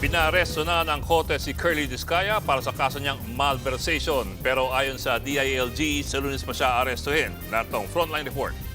Pinaaresto na ng korte si Curly Discaya para sa kaso niyang malversation. Pero ayon sa DILG, sa Lunes pa siya arestuhin. Narito ang Frontline Report.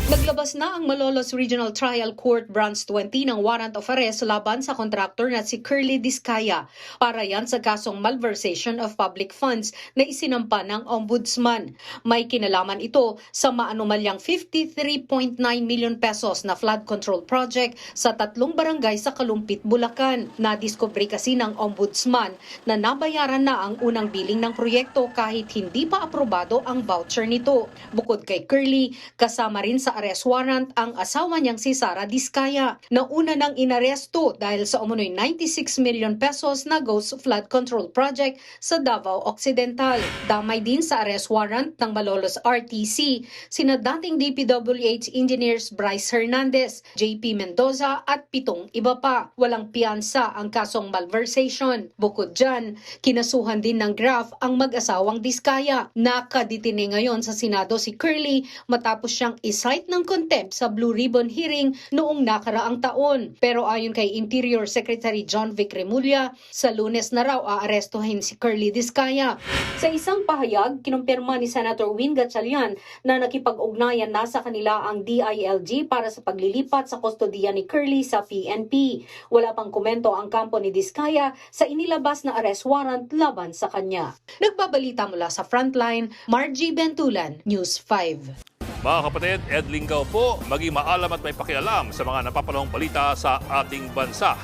Naglabas na ang Malolos Regional Trial Court Branch 20 ng warrant of arrest laban sa contractor na si Curly Discaya para yan sa kasong malversation of public funds na isinampa ng Ombudsman. May kinalaman ito sa maanumalyang 53.9 million pesos na flood control project sa 3 barangay sa Kalumpit, Bulacan. Nadiskubre kasi ng Ombudsman na nabayaran na ang unang biling ng proyekto kahit hindi pa aprobado ang voucher nito. Bukod kay Curly, kasama rin sa arrest warrant ang asawa niyang si Sara Discaya na una nang inaresto dahil sa umunoy 96 million pesos na ghost flood control project sa Davao Occidental. Damay din sa arrest warrant ng Malolos RTC sina dating DPWH engineers Bryce Hernandez, JP Mendoza at 7 iba pa. Walang piyansa ang kasong malversation. Bukod dyan, kinasuhan din ng Graph ang mag-asawang Discaya. Nakaditine ngayon sa Senado si Curly matapos siyang isight ng contempt sa Blue Ribbon hearing noong nakaraang taon. Pero ayon kay Interior Secretary John Vic Remulla, sa Lunes na raw aarestuhin si Curly Discaya. Sa isang pahayag, kinumpirma ni Senator Win Gatchalian na nakipag-ugnayan na sa kanila ang DILG para sa paglilipat sa kustodiya ni Curly sa PNP. Wala pang komento ang kampo ni Discaya sa inilabas na arrest warrant laban sa kanya. Nagbabalita mula sa Frontline, Margie Bentulan, News 5. Mga kapatid, Ed Lingaw po, maging maalam at may pakialam sa mga napapanahong balita sa ating bansa.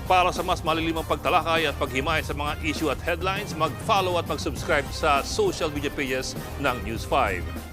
Para sa mas malilimang pagtalakay at paghimay sa mga issue at headlines, mag-follow at mag-subscribe sa social media pages ng News 5.